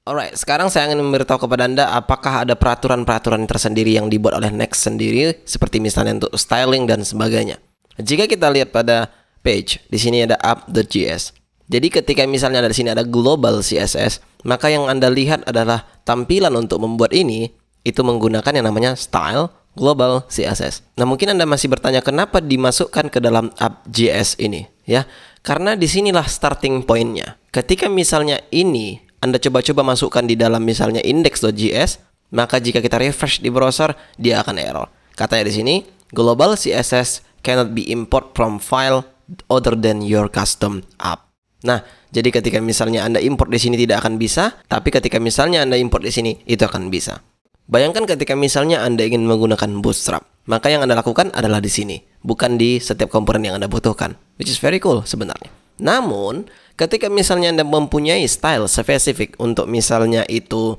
Alright, sekarang saya ingin memberitahu kepada Anda apakah ada peraturan-peraturan tersendiri yang dibuat oleh Next sendiri, seperti misalnya untuk styling dan sebagainya. Jika kita lihat pada page, di sini ada app.js. Jadi ketika misalnya di sini ada global CSS, maka yang Anda lihat adalah tampilan untuk membuat ini itu menggunakan yang namanya style global CSS. Nah, mungkin Anda masih bertanya kenapa dimasukkan ke dalam app.js ini, ya? Karena disinilah starting point-nya. Ketika misalnya ini Anda coba-coba masukkan di dalam misalnya index.js, maka jika kita refresh di browser, dia akan error. Katanya di sini, global CSS cannot be import from file other than your custom app. Nah, jadi ketika misalnya Anda import di sini tidak akan bisa, tapi ketika misalnya Anda import di sini, itu akan bisa. Bayangkan ketika misalnya Anda ingin menggunakan Bootstrap, maka yang Anda lakukan adalah di sini, bukan di setiap komponen yang Anda butuhkan, which is very cool sebenarnya. Namun, ketika misalnya Anda mempunyai style spesifik untuk misalnya itu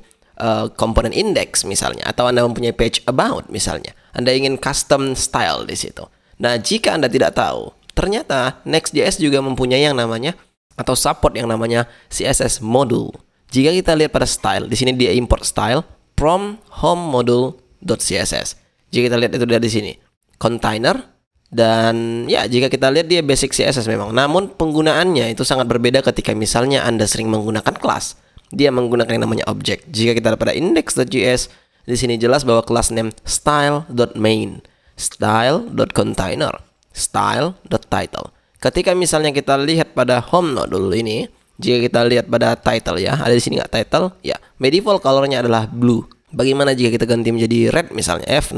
komponen index misalnya, atau Anda mempunyai page about misalnya, Anda ingin custom style di situ. Nah, jika Anda tidak tahu, ternyata Next.js juga mempunyai yang namanya atau support yang namanya CSS module. Jika kita lihat pada style, di sini dia import style from home module.css. Jika kita lihat itu dari sini, container. Dan ya, jika kita lihat dia basic CSS memang. Namun penggunaannya itu sangat berbeda ketika misalnya Anda sering menggunakan kelas. Dia menggunakan yang namanya object. Jika kita lihat pada index.js, di sini jelas bahwa kelas name style.main, style.container, style.title. Ketika misalnya kita lihat pada home module ini, jika kita lihat pada title ya, ada di sini nggak title? Ya, by default colornya adalah blue. Bagaimana jika kita ganti menjadi red misalnya F00?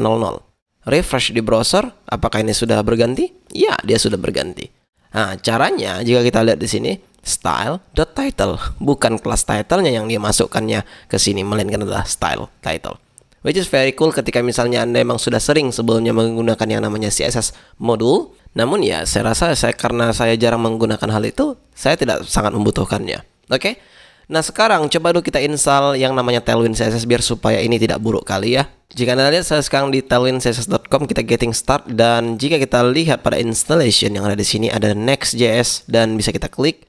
Refresh di browser, apakah ini sudah berganti? Ya, dia sudah berganti. Nah, caranya jika kita lihat di sini, style.title, bukan kelas title-nya yang dia masukkannya ke sini, melainkan adalah style title. Which is very cool ketika misalnya Anda memang sudah sering sebelumnya menggunakan yang namanya CSS module. Namun ya, saya rasa karena saya jarang menggunakan hal itu, saya tidak sangat membutuhkannya. Oke? Nah, sekarang coba dulu kita install yang namanya Tailwind CSS biar supaya ini tidak buruk kali ya. Jika Anda lihat saya sekarang di tailwindcss.com, kita getting start, dan jika kita lihat pada installation yang ada di sini ada Next.js dan bisa kita klik.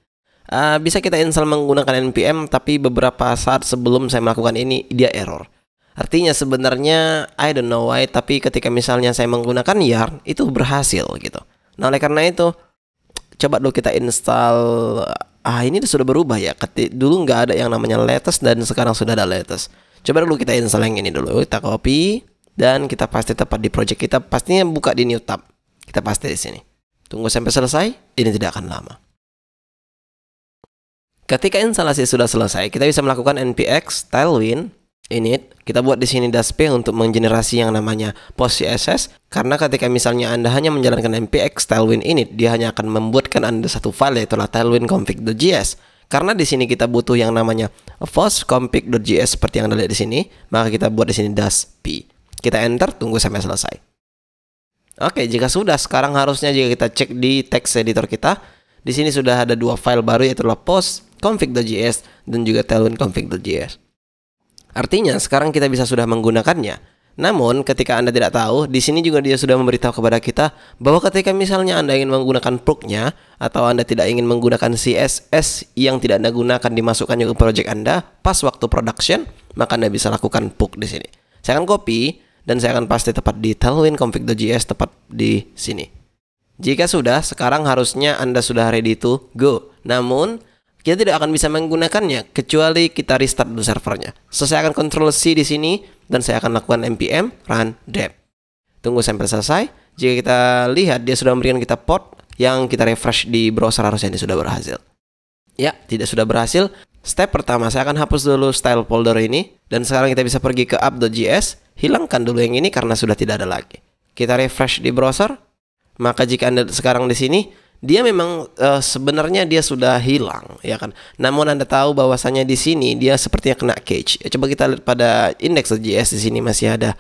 Bisa kita install menggunakan npm, tapi beberapa saat sebelum saya melakukan ini dia error. Artinya sebenarnya I don't know why, tapi ketika misalnya saya menggunakan yarn itu berhasil gitu. Nah, oleh karena itu coba dulu kita install. Ini sudah berubah ya. Dulu nggak ada yang namanya latest dan sekarang sudah ada latest. Coba dulu kita install yang ini dulu. Kita copy dan kita paste tepat di project kita. Pastinya buka di new tab. Kita paste di sini. Tunggu sampai selesai. Ini tidak akan lama. Ketika instalasi sudah selesai, kita bisa melakukan npx tailwind init. Kita buat di sini dasp untuk menggenerasi yang namanya post CSS. Karena ketika misalnya Anda hanya menjalankan npx tailwind init, dia hanya akan membuatkan Anda satu file, yaitu tailwindconfig.js. Karena di sini kita butuh yang namanya postconfig.js seperti yang Anda lihat di sini, maka kita buat di sini dasp. Kita enter, tunggu sampai selesai. Oke, jika sudah, sekarang harusnya jika kita cek di text editor kita, di sini sudah ada dua file baru, yaitu postconfig.js dan juga tailwindconfig.js. Artinya sekarang kita bisa sudah menggunakannya. Namun ketika Anda tidak tahu, di sini juga dia sudah memberitahu kepada kita bahwa ketika misalnya Anda ingin menggunakan plugnya atau Anda tidak ingin menggunakan CSS yang tidak Anda gunakan dimasukkan ke project Anda pas waktu production, maka Anda bisa lakukan plug di sini. Saya akan copy dan saya akan paste tepat di tailwindconfig.js tepat di sini. Jika sudah, sekarang harusnya Anda sudah ready to go. Namun kita tidak akan bisa menggunakannya kecuali kita restart dulu servernya. So, saya akan Ctrl C di sini dan saya akan lakukan npm run dep. Tunggu sampai selesai. Jika kita lihat dia sudah memberikan kita port yang kita refresh di browser, harusnya ini sudah berhasil. Ya, tidak sudah berhasil. Step pertama, saya akan hapus dulu style folder ini dan sekarang kita bisa pergi ke app.js, hilangkan dulu yang ini karena sudah tidak ada lagi. Kita refresh di browser. Maka jika Anda sekarang di sini, dia memang sebenarnya dia sudah hilang, ya kan. Namun Anda tahu bahwasanya di sini dia sepertinya kena cache. Coba kita lihat pada index.js, di sini masih ada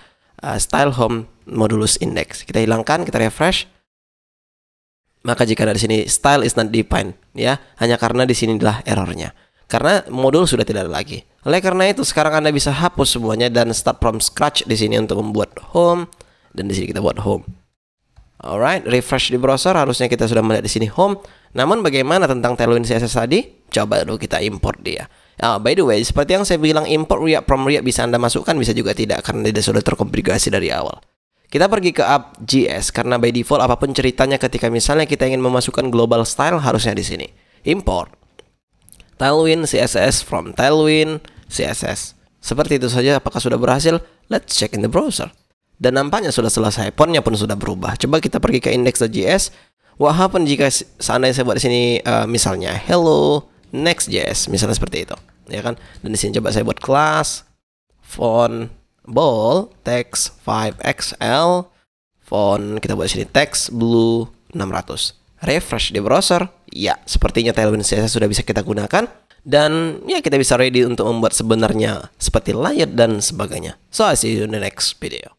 style home modulus index. Kita hilangkan, kita refresh. Maka jika ada di sini style is not defined, ya, hanya karena di sini adalah errornya. Karena modul sudah tidak ada lagi. Oleh karena itu sekarang Anda bisa hapus semuanya dan start from scratch di sini untuk membuat home, dan di sini kita buat home. Alright, refresh di browser, harusnya kita sudah melihat di sini home. Namun bagaimana tentang Tailwind CSS tadi? Coba dulu kita import dia. By the way, seperti yang saya bilang, import React from React bisa Anda masukkan, bisa juga tidak, karena tidak sudah terkonfigurasi dari awal. Kita pergi ke app.js, karena by default apapun ceritanya ketika misalnya kita ingin memasukkan global style harusnya di sini. Import Tailwind CSS from Tailwind CSS. Seperti itu saja. Apakah sudah berhasil? Let's check in the browser. Dan nampaknya sudah selesai. Fontnya pun sudah berubah. Coba kita pergi ke index.js. What happen jika seandainya saya buat di sini misalnya hello next.js, misalnya seperti itu, ya kan? Dan di sini coba saya buat kelas font bold text 5XL, font kita buat di sini text blue 600. Refresh di browser. Ya, sepertinya Tailwind CSS sudah bisa kita gunakan. Dan ya, kita bisa ready untuk membuat sebenarnya seperti layout dan sebagainya. So, I see you in the next video.